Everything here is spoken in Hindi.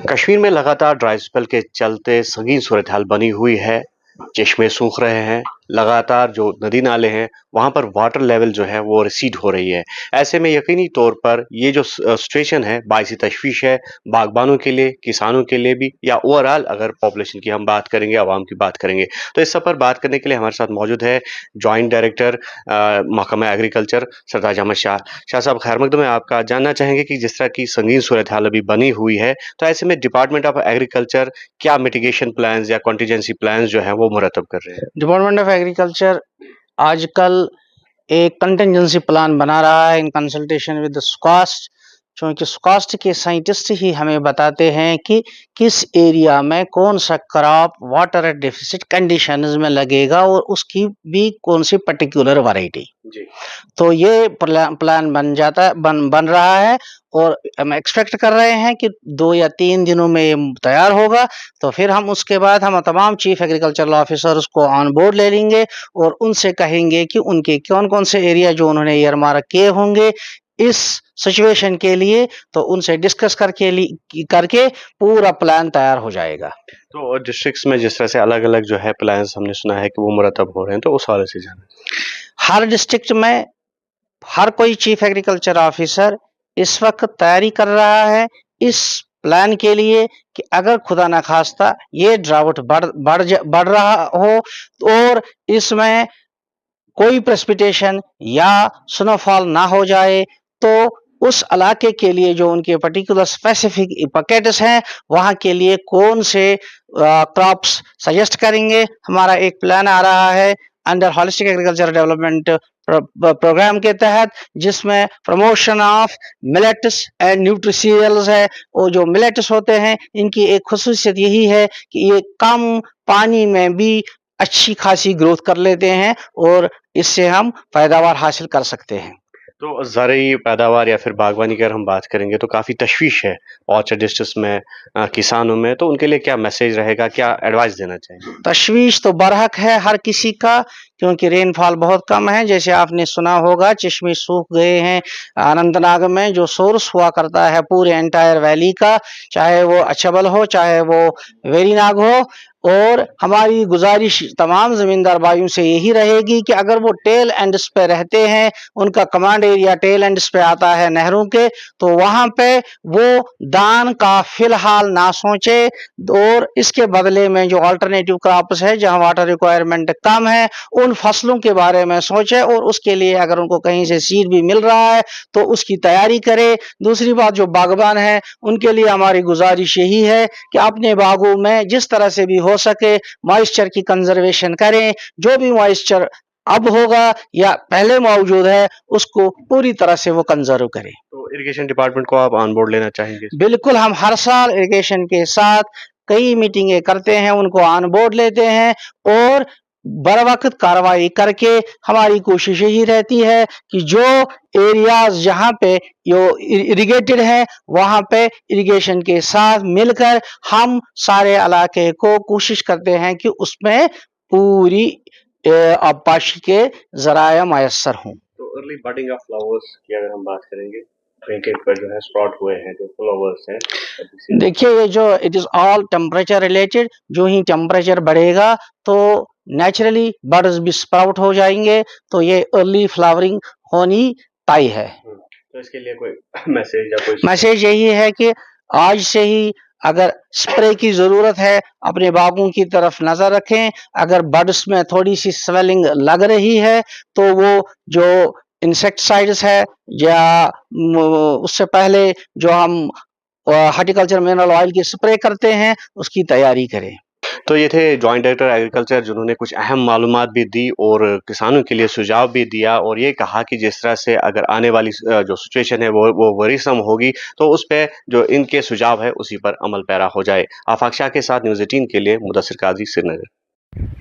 कश्मीर में लगातार ड्राई स्पेल के चलते संगीन सूरत हाल बनी हुई है। चश्मे सूख रहे हैं, लगातार जो नदी नाले हैं वहां पर वाटर लेवल जो है वो रिसीड हो रही है। ऐसे में यकीनी तौर पर ये जो सिचुएशन है बाइसी तशवीश है, बागबानों के लिए, किसानों के लिए भी, या ओवरऑल अगर पॉपुलेशन की हम बात करेंगे, आवाम की बात करेंगे। तो इस सब पर बात करने के लिए हमारे साथ मौजूद है जॉइंट डायरेक्टर महकमा एग्रीकल्चर सरताज अहमद शाह। शाह साहब, खैर मकदम है आपका। जानना चाहेंगे कि जिस तरह की संगीन सूरत हाल अभी बनी हुई है, तो ऐसे में डिपार्टमेंट ऑफ एग्रीकल्चर क्या मिटिगेशन प्लान्स या कॉन्टीजेंसी प्लान्स जो है वो मुरतब कर रहे हैं? डिपार्टमेंट ऑफ एग्रीकल्चर आजकल एक कंटिजेंसी प्लान बना रहा है इन कंसल्टेशन विद स्कॉस्ट, क्योंकि स्कॉस्ट के साइंटिस्ट ही हमें बताते हैं कि किस एरिया में कौन सा क्रॉप वाटर डेफिसिट कंडीशंस में लगेगा और उसकी भी कौन सी पर्टिकुलर वैरायटी। जी। तो ये प्लान बन रहा है और हम एक्सपेक्ट कर रहे हैं कि 2 या 3 दिनों में ये तैयार होगा। तो फिर हम उसके बाद हम तमाम चीफ एग्रीकल्चरल ऑफिसर्स को ऑन बोर्ड ले लेंगे और उनसे कहेंगे कि उनके कौन-कौन से एरिया जो उन्होंने ईयरमार्क किए होंगे इस सिचुएशन के लिए, तो उनसे डिस्कस करके पूरा प्लान तैयार हो जाएगा। तो डिस्ट्रिक्ट्स में जिस तरह से अलग-अलग जो है प्लान्स हमने सुना है कि वो मुरतब हो रहे हैं, तो उस हवाले से जाना। हर डिस्ट्रिक्ट में हर कोई चीफ एग्रीकल्चर ऑफिसर इस वक्त तैयारी कर रहा है इस प्लान के लिए कि अगर खुदा न खास्ता ये ड्राउट बढ़ रहा हो और इसमें कोई प्रेसिपिटेशन या स्नोफॉल ना हो जाए, तो उस इलाके के लिए जो उनके पर्टिकुलर स्पेसिफिक पॉकेट्स हैं वहां के लिए कौन से क्रॉप्स सजेस्ट करेंगे। हमारा एक प्लान आ रहा है under holistic agriculture development programme के तहत, जिसमें promotion of millets and nutritionals है। और जो मिलेट्स होते हैं इनकी एक खुसूसियत यही है कि ये कम पानी में भी अच्छी खासी ग्रोथ कर लेते हैं और इससे हम पैदावार हासिल कर सकते हैं। तो ज़रूरी पैदावार या फिर बागवानी की अगर हम बात करेंगे तो काफ़ी तशवीश है ऑर्चर्ड डिस्ट्रिक्ट्स में, किसानों में। तो उनके लिए क्या मैसेज रहेगा, क्या एडवाइस देना चाहेंगे? तशवीश तो बरहक है हर किसी का, क्योंकि रेनफॉल बहुत कम है। जैसे आपने सुना होगा चश्मे सूख गए हैं अनंतनाग में, जो सोर्स हुआ करता है पूरे एंटायर वैली का, चाहे वो अछबल हो चाहे वो वेरीनाग हो। और हमारी गुजारिश तमाम जमींदार भाइयों से यही रहेगी कि अगर वो टेल एंड्स पे रहते हैं, उनका कमांड एरिया टेल एंड्स पे आता है नहरों के, तो वहां पे वो दान का फिलहाल ना सोचे और इसके बदले में जो अल्टरनेटिव क्रॉप्स है जहां वाटर रिक्वायरमेंट कम है उन फसलों के बारे में सोचे और उसके लिए अगर उनको कहीं से सीड भी मिल रहा है तो उसकी तैयारी करे। दूसरी बात, जो बागबान है उनके लिए हमारी गुजारिश यही है कि अपने बागों में जिस तरह से भी हो सके मॉइस्चर की कंजर्वेशन करें। जो भी मॉइस्चर अब होगा या पहले मौजूद है उसको पूरी तरह से वो कंजर्व करें। तो इरिगेशन डिपार्टमेंट को आप ऑन बोर्ड लेना चाहेंगे? बिल्कुल, हम हर साल इरिगेशन के साथ कई मीटिंगें करते हैं, उनको ऑन बोर्ड लेते हैं और बर वक्त कार्रवाई करके हमारी कोशिश यही रहती है कि जो एरियाज जहाँ पे जो इरिगेटेड है वहाँ पे इरिगेशन के साथ मिलकर हम सारे इलाके को कोशिश करते हैं कि उसमें पूरी आबपाशी के जराया मयसर हों। तो अर्ली बडिंग ऑफ फ्लावर्स की अगर हम बात करेंगे, कहीं-कहीं पर जो है स्प्रॉट हुए हैं जो फ्लावर्स हैं। देखिए, ये जो it is all temperature related. जो ही टेम्परेचर बढ़ेगा तो नेचुरली बर्ड्स भी स्प्राउट हो जाएंगे, तो ये अर्ली फ्लावरिंग होनी तय है। तो इसके लिए कोई मैसेज या कोई मैसेज यही है कि आज से ही अगर स्प्रे की जरूरत है अपने बागों की तरफ नजर रखें। अगर बर्ड्स में थोड़ी सी स्वेलिंग लग रही है तो वो जो इंसेक्टिसाइड्स है या उससे पहले जो हम हार्टिकल्चर मिनरल ऑयल की स्प्रे करते हैं उसकी तैयारी करें। तो ये थे जॉइंट डायरेक्टर एग्रीकल्चर, जिन्होंने कुछ अहम मालूमात भी दी और किसानों के लिए सुझाव भी दिया, और ये कहा कि जिस तरह से अगर आने वाली जो सिचुएशन है वो वरीसम होगी तो उस पे जो इनके सुझाव है उसी पर अमल पैरा हो जाए। आफाक शाह के साथ न्यूज़ 18 के लिए मुदस्सिर काजी, श्रीनगर।